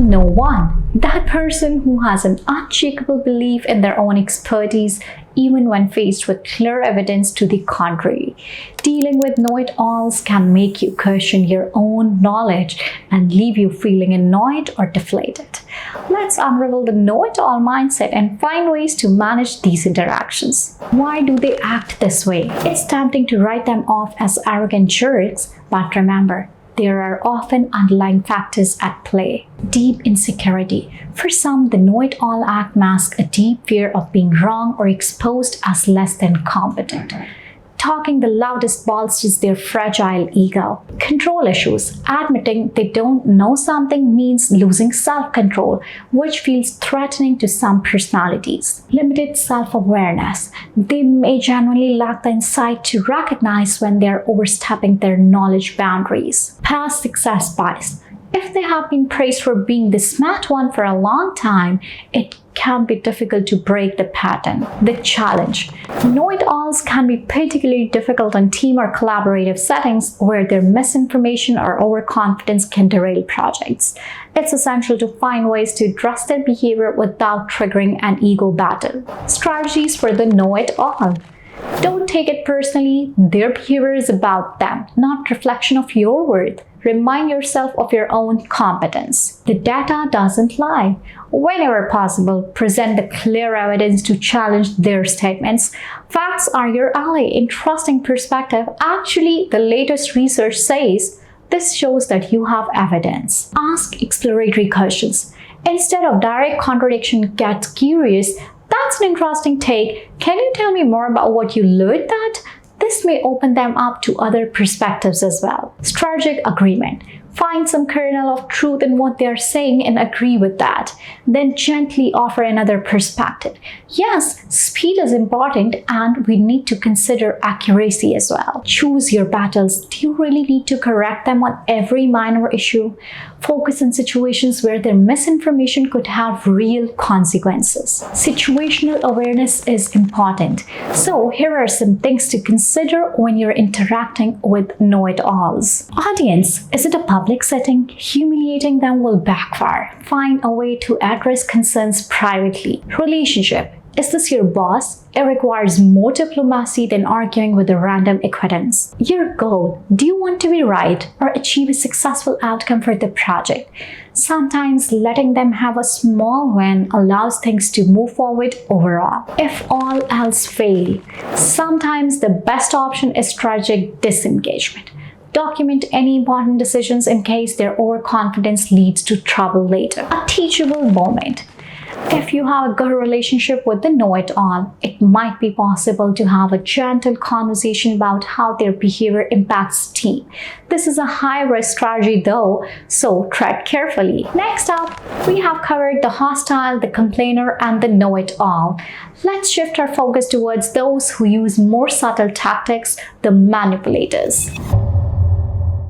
no one. That person who has an unshakable belief in their own expertise even when faced with clear evidence to the contrary. Dealing with know-it-alls can make you question your own knowledge and leave you feeling annoyed or deflated. Let's unravel the know-it-all mindset and find ways to manage these interactions. Why do they act this way? It's tempting to write them off as arrogant jerks, but remember, there are often underlying factors at play. Deep insecurity. For some, the know-it-all act masks a deep fear of being wrong or exposed as less than competent. Talking the loudest bolsters their fragile ego. Control issues. Admitting they don't know something means losing self-control, which feels threatening to some personalities. Limited self-awareness. They may genuinely lack the insight to recognize when they're overstepping their knowledge boundaries. Past success bias. If they have been praised for being the smart one for a long time, it can be difficult to break the pattern. The challenge. Know-it-alls can be particularly difficult in team or collaborative settings where their misinformation or overconfidence can derail projects. It's essential to find ways to address their behavior without triggering an ego battle. Strategies for the know-it-all. Don't take it personally. Their behavior is about them, not reflection of your worth. Remind yourself of your own competence. The data doesn't lie. Whenever possible, present the clear evidence to challenge their statements. Facts are your ally in trusting perspective. Actually, the latest research says this shows that you have evidence. Ask exploratory questions. Instead of direct contradiction, get curious. That's an interesting take. Can you tell me more about what you learned that? This may open them up to other perspectives as well. Strategic agreement. Find some kernel of truth in what they are saying and agree with that. Then gently offer another perspective. Yes, speed is important and we need to consider accuracy as well. Choose your battles. Do you really need to correct them on every minor issue? Focus on situations where their misinformation could have real consequences. Situational awareness is important. So here are some things to consider when you're interacting with know-it-alls. Audience. Is it a public setting? Humiliating them will backfire. Find a way to address concerns privately. Relationship. Is this your boss? It requires more diplomacy than arguing with a random acquaintance. Your goal. Do you want to be right or achieve a successful outcome for the project? Sometimes letting them have a small win allows things to move forward overall. If all else fail, sometimes the best option is strategic disengagement. Document any important decisions in case their overconfidence leads to trouble later. A teachable moment. If you have a good relationship with the know-it-all, it might be possible to have a gentle conversation about how their behavior impacts the team. This is a high-risk strategy though, so tread carefully. Next up, we have covered the hostile, the complainer, and the know-it-all. Let's shift our focus towards those who use more subtle tactics, the manipulators.